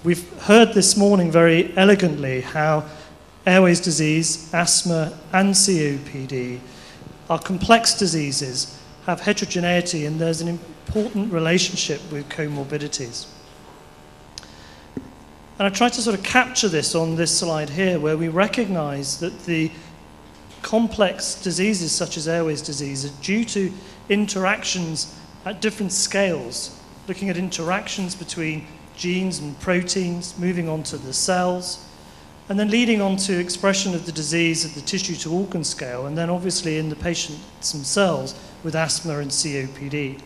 We've heard this morning very elegantly how airways disease, asthma, and COPD are complex diseases, have heterogeneity, and there's an important relationship with comorbidities. And I tried to sort of capture this on this slide here, where we recognize that the complex diseases such as airways disease are due to interactions at different scales, looking at interactions between genes and proteins, moving on to the cells, and then leading on to expression of the disease at the tissue to organ scale, and then obviously in the patients themselves with asthma and COPD.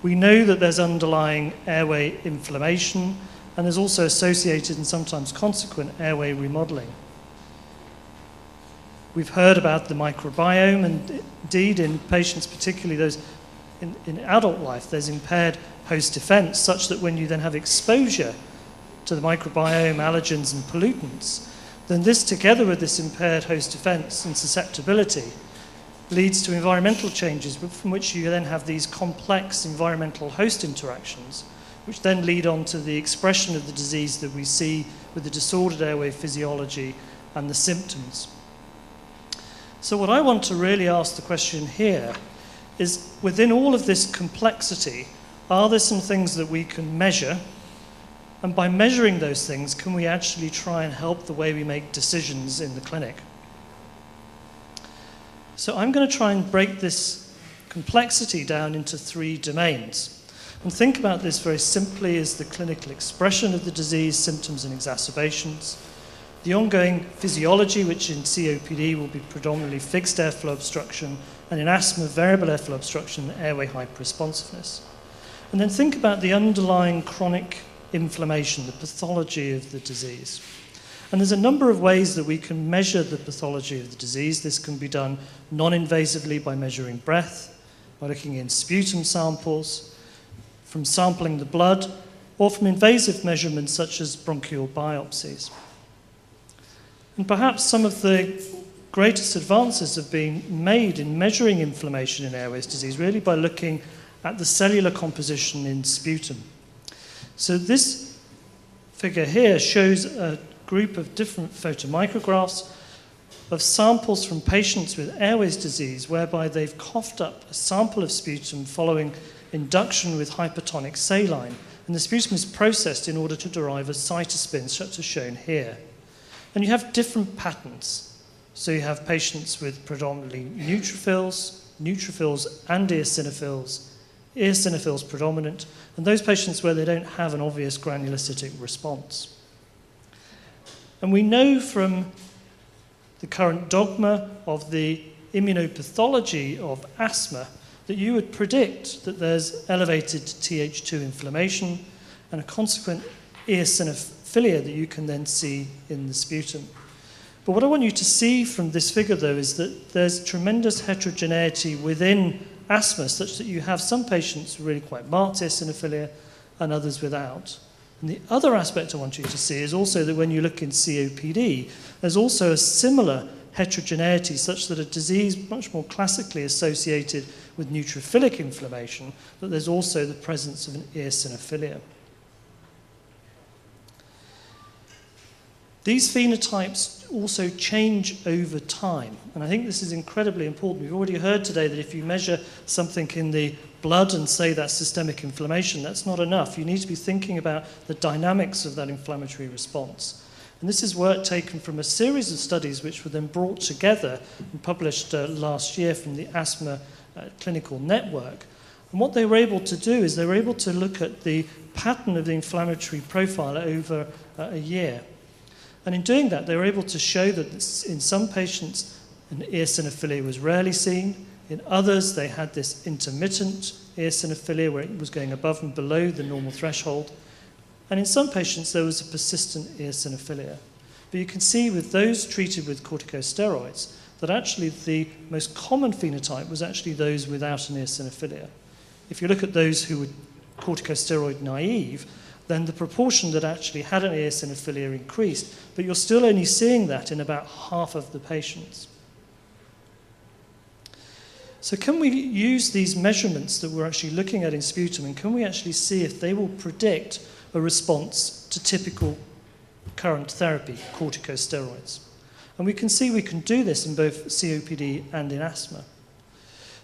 We know that there's underlying airway inflammation, and there's also associated and sometimes consequent airway remodeling. We've heard about the microbiome, and indeed in patients, particularly those in adult life, there's impaired host defense, such that when you then have exposure to the microbiome, allergens and pollutants, then this, together with this impaired host defense and susceptibility, leads to environmental changes from which you then have these complex environmental host interactions, which then lead on to the expression of the disease that we see with the disordered airway physiology and the symptoms. So what I want to really ask the question here is, within all of this complexity, are there some things that we can measure? And by measuring those things, can we actually try and help the way we make decisions in the clinic? So I'm going to try and break this complexity down into 3 domains. And think about this very simply as the clinical expression of the disease, symptoms and exacerbations, the ongoing physiology, which in COPD will be predominantly fixed airflow obstruction, and in asthma, variable airflow obstruction and airway hyperresponsiveness. And then think about the underlying chronic inflammation, the pathology of the disease. And there's a number of ways that we can measure the pathology of the disease. This can be done non-invasively by measuring breath, by looking in sputum samples, from sampling the blood, or from invasive measurements such as bronchial biopsies. And perhaps some of the greatest advances have been made in measuring inflammation in airways disease, really by looking at the cellular composition in sputum. So this figure here shows a group of different photomicrographs of samples from patients with airways disease, whereby they've coughed up a sample of sputum following induction with hypertonic saline, and the sputum is processed in order to derive a cytospin, such as shown here. And you have different patterns. So you have patients with predominantly neutrophils and eosinophils predominant, and those patients where they don't have an obvious granulocytic response. And we know from the current dogma of the immunopathology of asthma that you would predict that there's elevated Th2 inflammation and a consequent eosinophilia that you can then see in the sputum. But what I want you to see from this figure, though, is that there's tremendous heterogeneity within asthma, such that you have some patients with really quite marked eosinophilia and others without. And the other aspect I want you to see is also that when you look in COPD, there's also a similar heterogeneity, such that a disease much more classically associated with neutrophilic inflammation, but there's also the presence of an eosinophilia. These phenotypes also change over time, and I think this is incredibly important. We've already heard today that if you measure something in the blood and say that's systemic inflammation, that's not enough. You need to be thinking about the dynamics of that inflammatory response. And this is work taken from a series of studies which were then brought together and published last year from the Asthma Clinical Network. And what they were able to do is they were able to look at the pattern of the inflammatory profile over a year. And in doing that, they were able to show that in some patients, an eosinophilia was rarely seen. In others, they had this intermittent eosinophilia where it was going above and below the normal threshold. And in some patients, there was a persistent eosinophilia. But you can see with those treated with corticosteroids that actually the most common phenotype was actually those without an eosinophilia. If you look at those who were corticosteroid naive, then the proportion that actually had an eosinophilia increased, but you're still only seeing that in about half of the patients. So can we use these measurements that we're actually looking at in sputum, and can we actually see if they will predict a response to typical current therapy, corticosteroids. And we can see we can do this in both COPD and in asthma.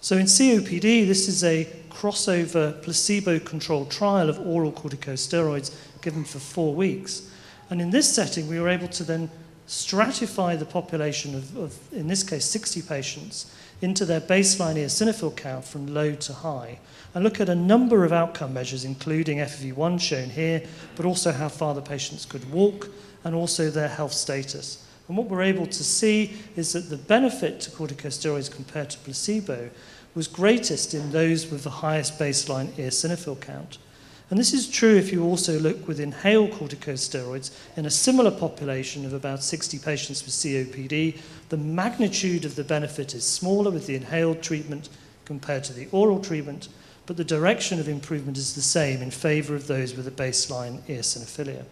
So in COPD, this is a crossover placebo-controlled trial of oral corticosteroids given for 4 weeks. And in this setting, we were able to then stratify the population of in this case, 60 patients into their baseline eosinophil count from low to high, and look at a number of outcome measures, including FEV1 shown here, but also how far the patients could walk, and also their health status. And what we're able to see is that the benefit to corticosteroids compared to placebo was greatest in those with the highest baseline eosinophil count. And this is true if you also look with inhaled corticosteroids in a similar population of about 60 patients with COPD. The magnitude of the benefit is smaller with the inhaled treatment compared to the oral treatment, but the direction of improvement is the same in favor of those with a baseline eosinophilia.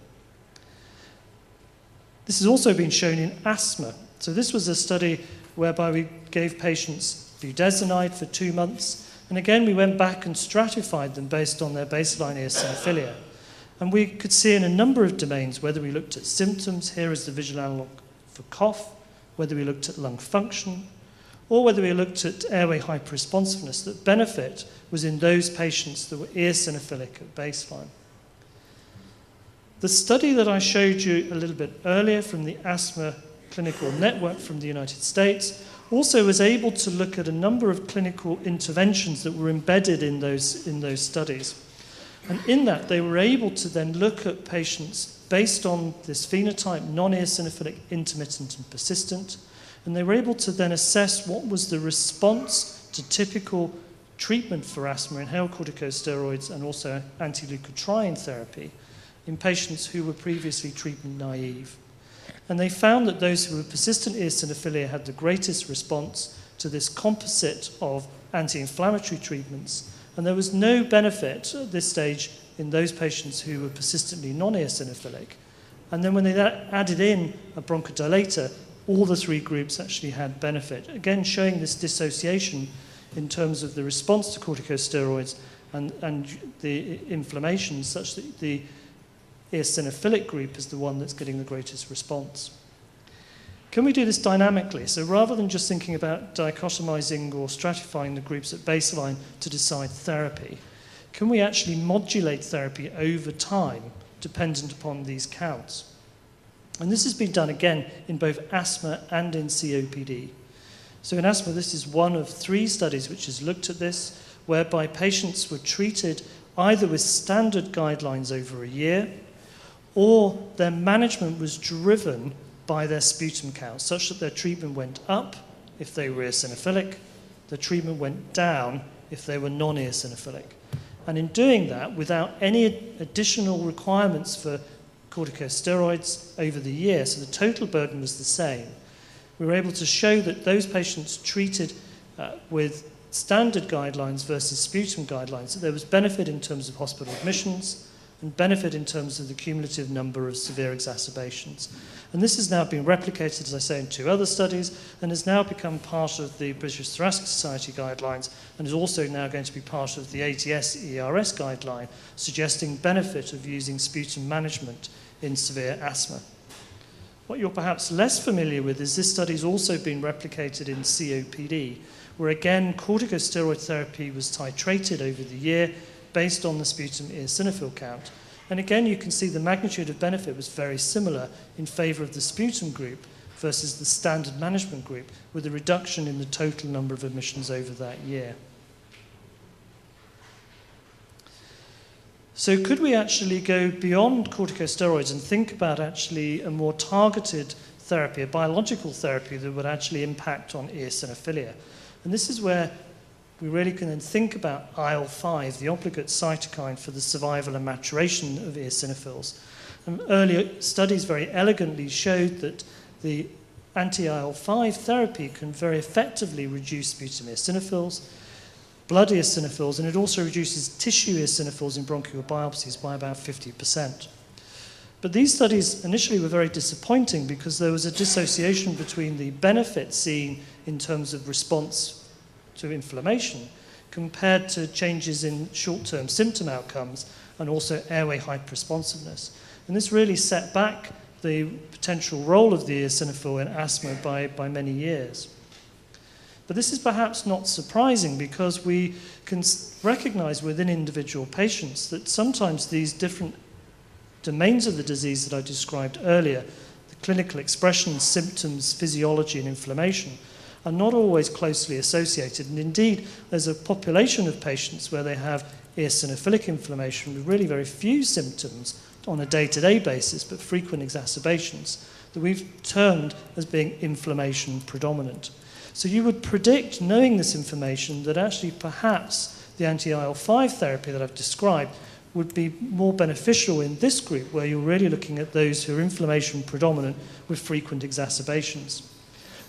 This has also been shown in asthma. So this was a study whereby we gave patients budesonide for 2 months. And again, we went back and stratified them based on their baseline eosinophilia. And we could see in a number of domains, whether we looked at symptoms, here is the visual analog for cough, whether we looked at lung function, or whether we looked at airway hyperresponsiveness, that benefit was in those patients that were eosinophilic at baseline. The study that I showed you a little bit earlier from the Asthma Clinical Network from the United States also was able to look at a number of clinical interventions that were embedded in those studies. And in that, they were able to then look at patients based on this phenotype, non-eosinophilic, intermittent, and persistent. And they were able to then assess what was the response to typical treatment for asthma, inhaled corticosteroids, and also anti-leukotriene therapy in patients who were previously treatment naive. And they found that those who were persistent eosinophilia had the greatest response to this composite of anti-inflammatory treatments. And there was no benefit at this stage in those patients who were persistently non-eosinophilic. And then when they added in a bronchodilator, all the 3 groups actually had benefit. Again, showing this dissociation in terms of the response to corticosteroids and the inflammation, such that the eosinophilic group is the one that's getting the greatest response. Can we do this dynamically? So rather than just thinking about dichotomizing or stratifying the groups at baseline to decide therapy, can we actually modulate therapy over time dependent upon these counts? And this has been done again in both asthma and in COPD. So in asthma, this is one of 3 studies which has looked at this, whereby patients were treated either with standard guidelines over a year, or their management was driven by their sputum count, such that their treatment went up if they were eosinophilic, the treatment went down if they were non-eosinophilic. And in doing that, without any additional requirements for corticosteroids over the year, so the total burden was the same, we were able to show that those patients treated with standard guidelines versus sputum guidelines, that there was benefit in terms of hospital admissions, and benefit in terms of the cumulative number of severe exacerbations. And this has now been replicated, as I say, in 2 other studies, and has now become part of the British Thoracic Society guidelines, and is also now going to be part of the ATS-ERS guideline, suggesting benefit of using sputum management in severe asthma. What you're perhaps less familiar with is this study has also been replicated in COPD, where again, corticosteroid therapy was titrated over the year, based on the sputum eosinophil count. And again, you can see the magnitude of benefit was very similar in favor of the sputum group versus the standard management group, with a reduction in the total number of admissions over that year. So could we actually go beyond corticosteroids and think about actually a more targeted therapy, a biological therapy that would actually impact on eosinophilia? And this is where we really can then think about IL-5, the obligate cytokine for the survival and maturation of eosinophils. And earlier studies very elegantly showed that the anti-IL-5 therapy can very effectively reduce sputum eosinophils, blood eosinophils, and it also reduces tissue eosinophils in bronchial biopsies by about 50%. But these studies initially were very disappointing because there was a dissociation between the benefit seen in terms of response to inflammation compared to changes in short-term symptom outcomes and also airway hyperresponsiveness. And this really set back the potential role of the eosinophil in asthma by many years. But this is perhaps not surprising because we can recognize within individual patients that sometimes these different domains of the disease that I described earlier, the clinical expression, symptoms, physiology, and inflammation, are not always closely associated. And indeed, there's a population of patients where they have eosinophilic inflammation with really very few symptoms on a day-to-day basis, but frequent exacerbations, that we've termed as being inflammation predominant. So you would predict, knowing this information, that actually perhaps the anti-IL-5 therapy that I've described would be more beneficial in this group, where you're really looking at those who are inflammation predominant with frequent exacerbations.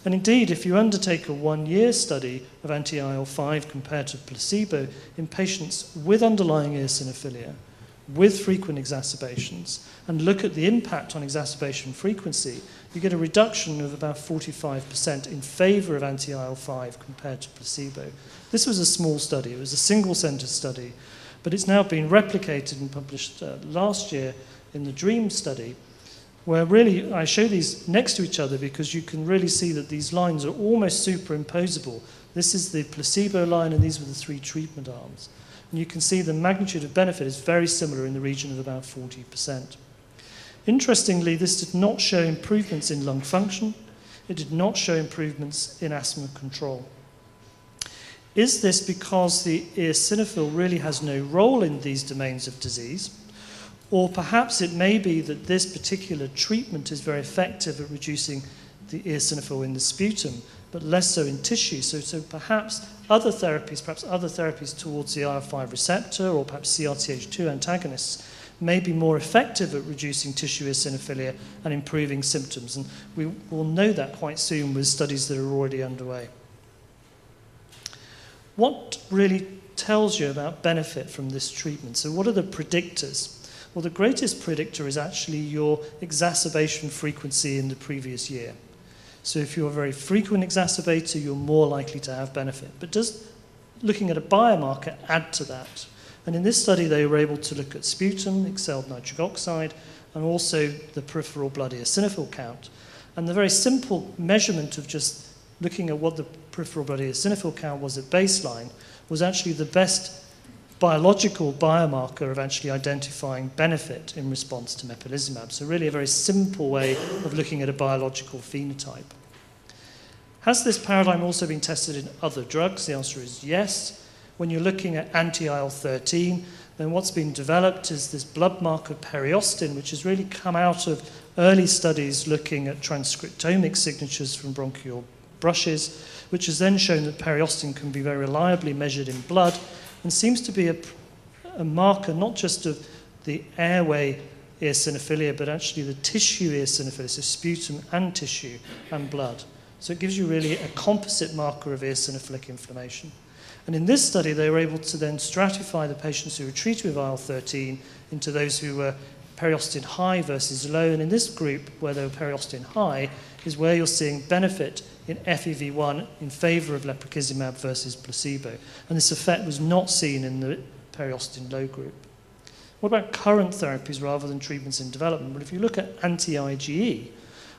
And indeed, if you undertake a one-year study of anti-IL-5 compared to placebo in patients with underlying eosinophilia, with frequent exacerbations, and look at the impact on exacerbation frequency, you get a reduction of about 45% in favor of anti-IL-5 compared to placebo. This was a small study. It was a single-center study, but it's now been replicated and published last year in the DREAM study, where really I show these next to each other because you can really see that these lines are almost superimposable. This is the placebo line, and these were the 3 treatment arms. And you can see the magnitude of benefit is very similar in the region of about 40%. Interestingly, this did not show improvements in lung function. It did not show improvements in asthma control. Is this because the eosinophil really has no role in these domains of disease? Or perhaps it may be that this particular treatment is very effective at reducing the eosinophil in the sputum, but less so in tissue. So perhaps other therapies towards the IL-5 receptor, or perhaps CRTH2 antagonists, may be more effective at reducing tissue eosinophilia and improving symptoms. And we will know that quite soon with studies that are already underway. What really tells you about benefit from this treatment? So what are the predictors? Well, the greatest predictor is actually your exacerbation frequency in the previous year. So if you're a very frequent exacerbator, you're more likely to have benefit. But does looking at a biomarker add to that? And in this study, they were able to look at sputum, exhaled nitric oxide, and also the peripheral blood eosinophil count. And the very simple measurement of just looking at what the peripheral blood eosinophil count was at baseline was actually the best biological biomarker of actually identifying benefit in response to mepolizumab. So really a very simple way of looking at a biological phenotype. Has this paradigm also been tested in other drugs? The answer is yes. When you're looking at anti-IL-13, then what's been developed is this blood marker periostin, which has really come out of early studies looking at transcriptomic signatures from bronchial brushes, which has then shown that periostin can be very reliably measured in blood and seems to be a marker not just of the airway eosinophilia, but actually the tissue eosinophilia, so sputum and tissue and blood. So it gives you really a composite marker of eosinophilic inflammation. And in this study, they were able to then stratify the patients who were treated with IL-13 into those who were periostin high versus low. And in this group, where they were periostin high, is where you're seeing benefit in FEV1 in favor of lebrikizumab versus placebo. And this effect was not seen in the periostin low group. What about current therapies rather than treatments in development? Well, if you look at anti-IgE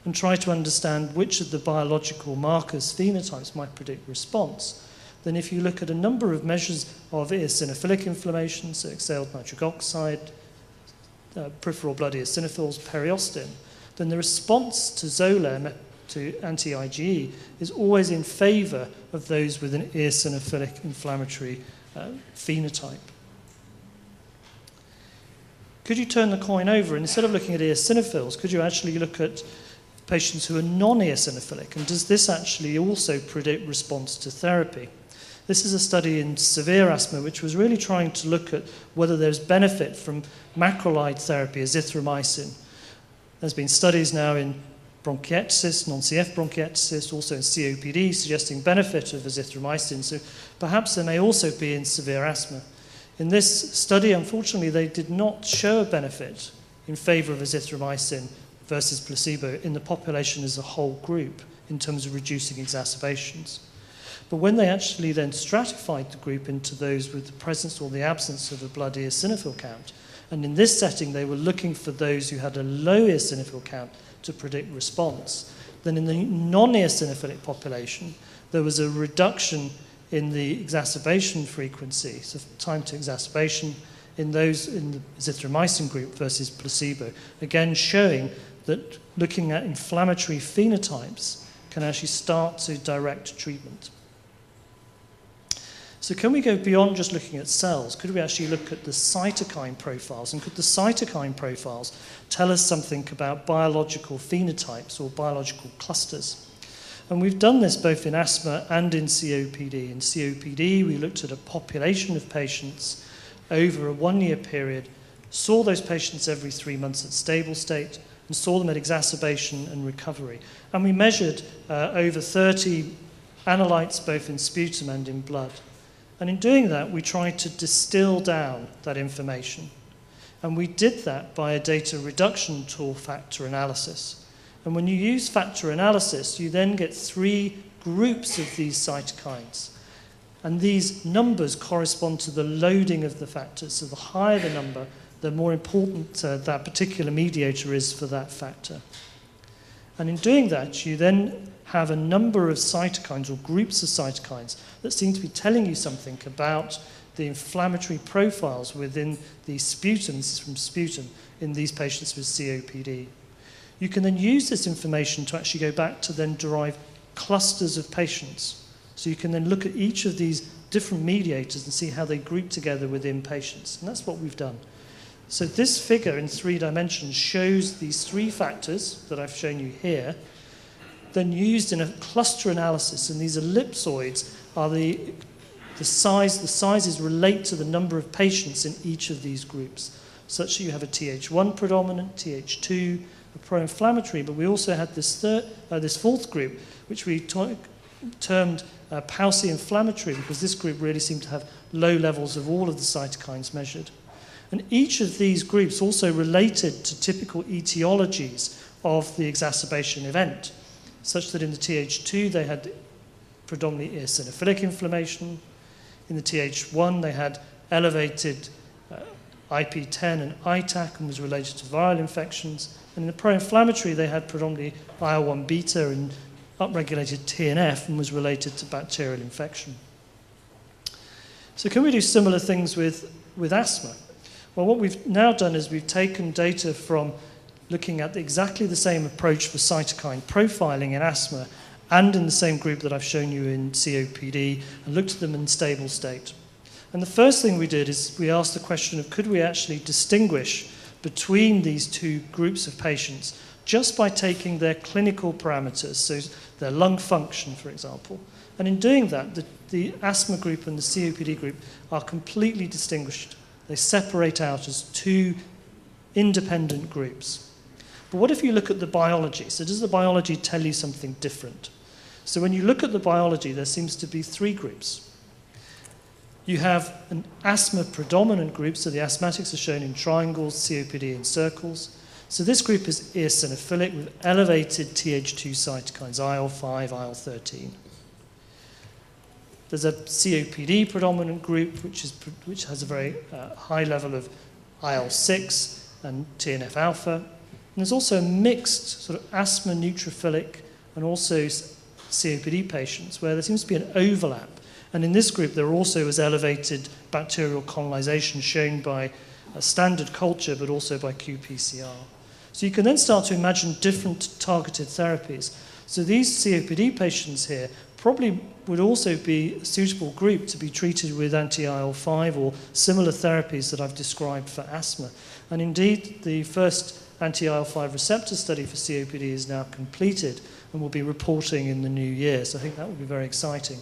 and try to understand which of the biological markers, phenotypes, might predict response, then if you look at a number of measures of eosinophilic inflammation, so exhaled nitric oxide, peripheral blood eosinophils, periostin, then the response to Xolair, to anti-IgE, is always in favor of those with an eosinophilic inflammatory phenotype. Could you turn the coin over, and instead of looking at eosinophils, could you actually look at patients who are non-eosinophilic? And does this actually also predict response to therapy? This is a study in severe asthma, which was really trying to look at whether there's benefit from macrolide therapy, azithromycin. There's been studies now in bronchiectasis, non-CF bronchiectasis, also in COPD, suggesting benefit of azithromycin. So perhaps there may also be in severe asthma. In this study, unfortunately, they did not show a benefit in favor of azithromycin versus placebo in the population as a whole group in terms of reducing exacerbations. But when they actually then stratified the group into those with the presence or the absence of a blood eosinophil count, and in this setting they were looking for those who had a low eosinophil count to predict response, then in the non-eosinophilic population there was a reduction in the exacerbation frequency, so time to exacerbation, in those in the azithromycin group versus placebo, again showing that looking at inflammatory phenotypes can actually start to direct treatment. So can we go beyond just looking at cells? Could we actually look at the cytokine profiles? And could the cytokine profiles tell us something about biological phenotypes or biological clusters? And we've done this both in asthma and in COPD. In COPD, we looked at a population of patients over a 1-year period, saw those patients every 3 months at stable state, and saw them at exacerbation and recovery. And we measured over 30 analytes, both in sputum and in blood. And in doing that, we tried to distill down that information. And we did that by a data reduction tool, factor analysis. And when you use factor analysis, you then get 3 groups of these cytokines. And these numbers correspond to the loading of the factors. So the higher the number, the more important that particular mediator is for that factor. And in doing that, you then have a number of cytokines or groups of cytokines that seem to be telling you something about the inflammatory profiles within the sputum, this is from sputum, in these patients with COPD. You can then use this information to actually go back to then derive clusters of patients. So you can then look at each of these different mediators and see how they group together within patients. And that's what we've done. So this figure in 3 dimensions shows these 3 factors that I've shown you here, then used in a cluster analysis. And these ellipsoids are the sizes relate to the number of patients in each of these groups, such that you have a Th1 predominant, Th2, a pro-inflammatory, but we also had this 4th group, which we termed Pauci inflammatory, because this group really seemed to have low levels of all of the cytokines measured. And each of these groups also related to typical etiologies of the exacerbation event, such that in the Th2 they had predominantly eosinophilic inflammation. In the Th1 they had elevated IP10 and ITAC and was related to viral infections. And in the pro-inflammatory they had predominantly IL-1 beta and upregulated TNF and was related to bacterial infection. So can we do similar things with asthma? Well, what we've now done is we've taken data from looking at exactly the same approach for cytokine profiling in asthma and in the same group that I've shown you in COPD, and looked at them in stable state. And the first thing we did is we asked the question of could we actually distinguish between these 2 groups of patients just by taking their clinical parameters, so their lung function, for example. And in doing that, the asthma group and the COPD group are completely distinguished. They separate out as 2 independent groups. But what if you look at the biology? So does the biology tell you something different? So when you look at the biology, there seems to be 3 groups. You have an asthma predominant group, so the asthmatics are shown in triangles, COPD in circles. So this group is eosinophilic with elevated Th2 cytokines, IL-5, IL-13. There's a COPD predominant group, which has a very high level of IL-6 and TNF-alpha. And there's also a mixed sort of asthma neutrophilic and also COPD patients where there seems to be an overlap. And in this group, there also was elevated bacterial colonization shown by a standard culture, but also by qPCR. So you can then start to imagine different targeted therapies. So these COPD patients here probably would also be a suitable group to be treated with anti-IL-5 or similar therapies that I've described for asthma. And indeed, the first anti-IL-5 receptor study for COPD is now completed and will be reporting in the new year. So I think that will be very exciting.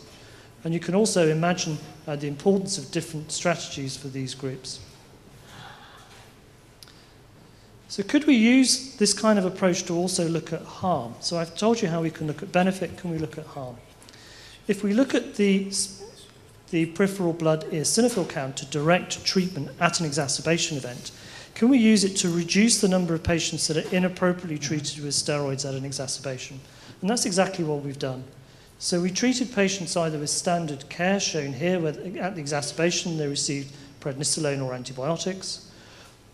And you can also imagine the importance of different strategies for these groups. So could we use this kind of approach to also look at harm? So I've told you how we can look at benefit. Can we look at harm? If we look at the peripheral blood eosinophil count to direct treatment at an exacerbation event, can we use it to reduce the number of patients that are inappropriately treated with steroids at an exacerbation? And that's exactly what we've done. So we treated patients either with standard care, shown here, where at the exacerbation they received prednisolone or antibiotics,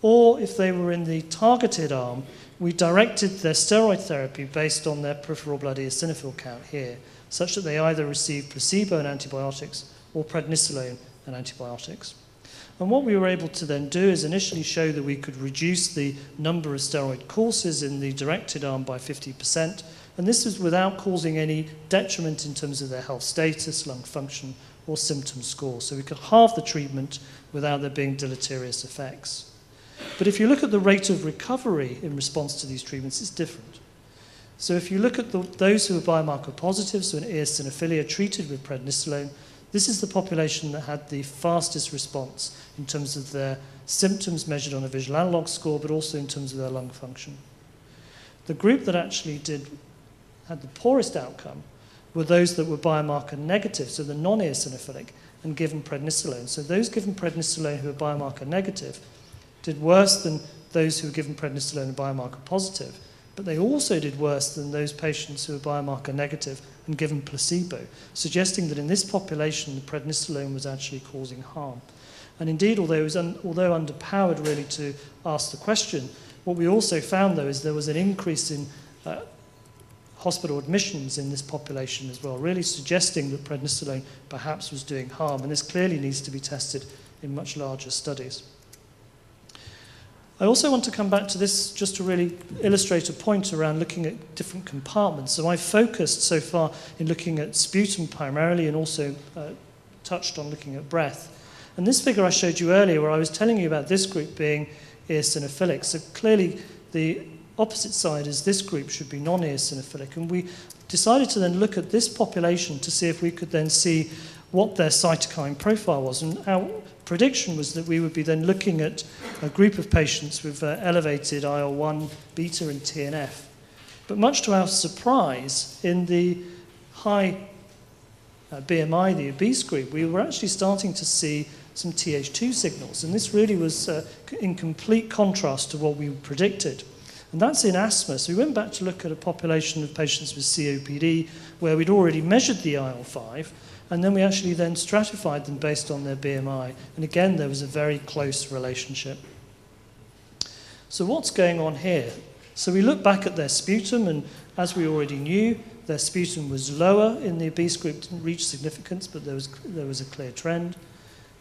or if they were in the targeted arm, we directed their steroid therapy based on their peripheral blood eosinophil count here, such that they either received placebo and antibiotics or prednisolone and antibiotics. And what we were able to then do is initially show that we could reduce the number of steroid courses in the directed arm by 50%, and this was without causing any detriment in terms of their health status, lung function, or symptom score. So we could halve the treatment without there being deleterious effects. But if you look at the rate of recovery in response to these treatments, it's different. So if you look at those who are biomarker positive, so in eosinophilia treated with prednisolone, this is the population that had the fastest response in terms of their symptoms measured on a visual analog score, but also in terms of their lung function. The group that actually had the poorest outcome were those that were biomarker negative, so the non-eosinophilic, and given prednisolone. So those given prednisolone who were biomarker negative did worse than those who were given prednisolone and biomarker positive, but they also did worse than those patients who were biomarker negative and given placebo, suggesting that in this population the prednisolone was actually causing harm. And indeed, although underpowered really to ask the question, what we also found though is there was an increase in hospital admissions in this population as well, really suggesting that prednisolone perhaps was doing harm, and this clearly needs to be tested in much larger studies. I also want to come back to this just to really illustrate a point around looking at different compartments. So I focused so far in looking at sputum primarily and also touched on looking at breath. And this figure I showed you earlier where I was telling you about this group being eosinophilic. So clearly the opposite side is this group should be non-eosinophilic. And we decided to then look at this population to see if we could then see what their cytokine profile was. And our prediction was that we would be then looking at a group of patients with elevated IL-1, beta, and TNF. But much to our surprise, in the high BMI, the obese group, we were actually starting to see some Th2 signals. And this really was in complete contrast to what we predicted. And that's in asthma. So we went back to look at a population of patients with COPD where we'd already measured the IL-5, and then we actually then stratified them based on their BMI. And again, there was a very close relationship. So what's going on here? So we look back at their sputum, and as we already knew, their sputum was lower in the obese group, didn't reach significance, but there was a clear trend.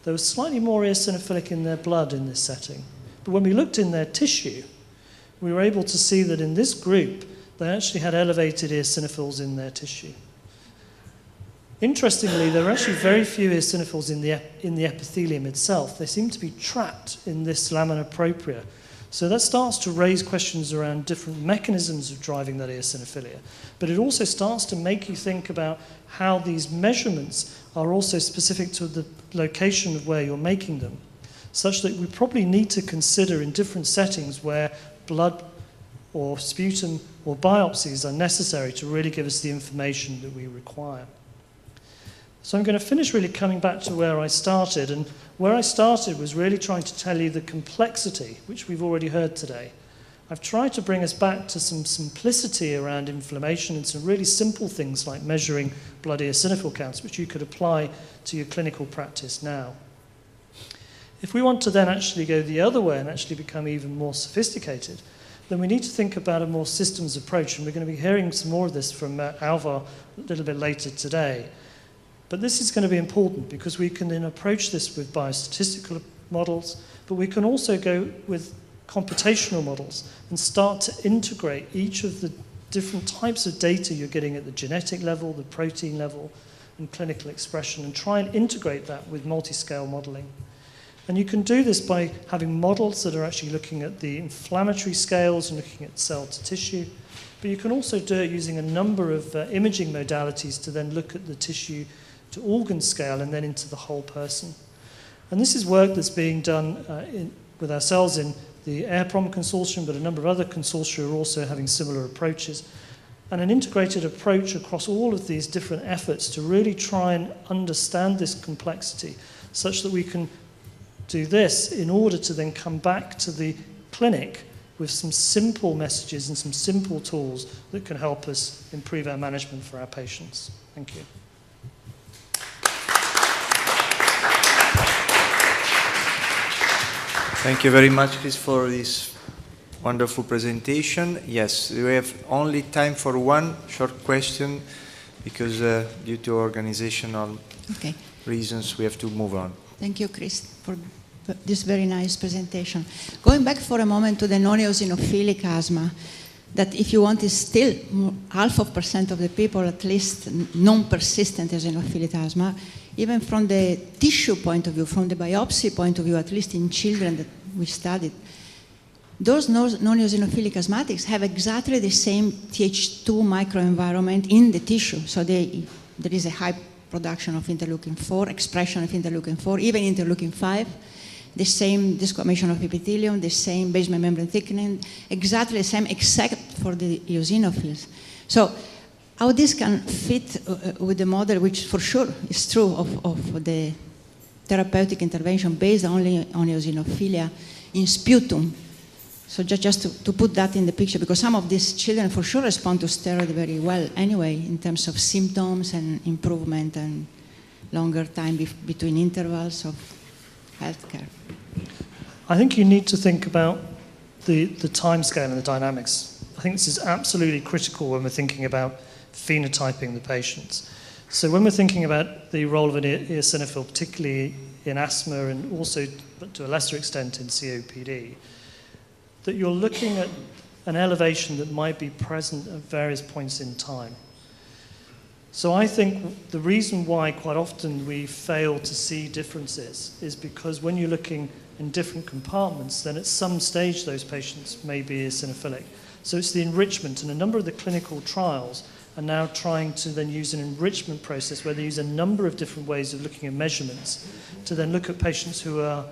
There was slightly more eosinophilic in their blood in this setting. But when we looked in their tissue, we were able to see that in this group, they actually had elevated eosinophils in their tissue. Interestingly, there are actually very few eosinophils in the epithelium itself. They seem to be trapped in this lamina propria. So that starts to raise questions around different mechanisms of driving that eosinophilia. But it also starts to make you think about how these measurements are also specific to the location of where you're making them, such that we probably need to consider in different settings where blood or sputum or biopsies are necessary to really give us the information that we require. So I'm going to finish really coming back to where I started, and where I started was really trying to tell you the complexity, which we've already heard today. I've tried to bring us back to some simplicity around inflammation and some really simple things like measuring blood eosinophil counts, which you could apply to your clinical practice now. If we want to then actually go the other way and actually become even more sophisticated, then we need to think about a more systems approach, and we're going to be hearing some more of this from Alvar a little bit later today. But this is going to be important because we can then approach this with biostatistical models, but we can also go with computational models and start to integrate each of the different types of data you're getting at the genetic level, the protein level, and clinical expression, and try and integrate that with multi-scale modeling. And you can do this by having models that are actually looking at the inflammatory scales and looking at cell to tissue, but you can also do it using a number of imaging modalities to then look at the tissue to organ scale and then into the whole person. And this is work that's being done with ourselves in the AirProm consortium, but a number of other consortia are also having similar approaches, and an integrated approach across all of these different efforts to really try and understand this complexity such that we can do this in order to then come back to the clinic with some simple messages and some simple tools that can help us improve our management for our patients. Thank you. Thank you very much, Chris, for this wonderful presentation. Yes, we have only time for one short question because due to organizational reasons, we have to move on. Thank you, Chris, for this very nice presentation. Going back for a moment to the non-eosinophilic asthma, that if you want is still 0.5% of the people, at least non-persistent eosinophilic asthma, even from the tissue point of view, from the biopsy point of view, at least in children that we studied, those non-eosinophilic asthmatics have exactly the same Th2 microenvironment in the tissue. So there is a high production of interleukin-4, expression of interleukin-4, even interleukin-5, the same desquamation of epithelium, the same basement membrane thickening, exactly the same except for the eosinophils. So how this can fit with the model, which for sure is true of the therapeutic intervention based only on eosinophilia in sputum. So just to put that in the picture, because some of these children for sure respond to steroid very well anyway in terms of symptoms and improvement and longer time between intervals of healthcare. I think you need to think about the time scale and the dynamics. I think this is absolutely critical when we're thinking about phenotyping the patients. So when we're thinking about the role of an eosinophil, particularly in asthma and also, but to a lesser extent, in COPD, that you're looking at an elevation that might be present at various points in time. So I think the reason why quite often we fail to see differences is because when you're looking in different compartments, then at some stage those patients may be eosinophilic. So it's the enrichment, and a number of the clinical trials are now trying to then use an enrichment process where they use a number of different ways of looking at measurements to then look at patients who are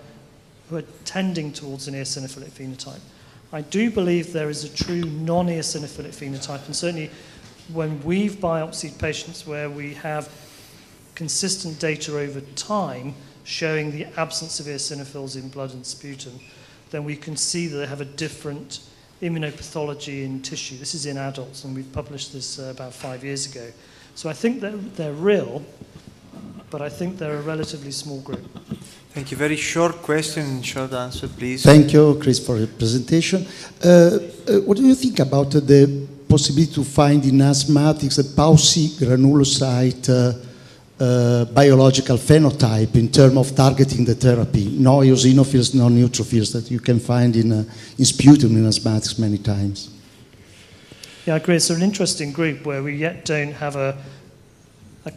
tending towards an eosinophilic phenotype. I do believe there is a true non-eosinophilic phenotype, and certainly when we've biopsied patients where we have consistent data over time showing the absence of eosinophils in blood and sputum, then we can see that they have a different immunopathology in tissue. This is in adults, and we've published this about 5 years ago. So I think that they're real, but I think they're a relatively small group. Thank you. Very short question, short answer, please. Thank you, Chris, for your presentation. What do you think about the possibility to find in asthmatics a Pauci granulocyte biological phenotype in terms of targeting the therapy? No eosinophils, no neutrophils that you can find in sputum in asthmatics many times. Yeah, I agree. It's an interesting group where we yet don't have a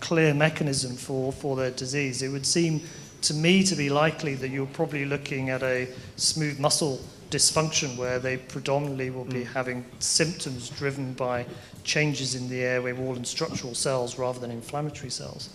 clear mechanism for their disease. It would seem to me to be likely that you're probably looking at a smooth muscle dysfunction where they predominantly will be having symptoms driven by changes in the airway wall and structural cells rather than inflammatory cells,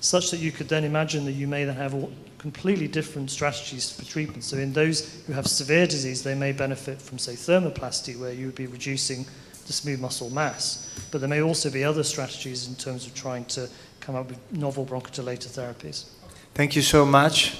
such that you could then imagine that you may then have completely different strategies for treatment. So in those who have severe disease, they may benefit from, say, thermoplasty, where you would be reducing the smooth muscle mass. But there may also be other strategies in terms of trying to come up with novel bronchodilator therapies. Thank you so much.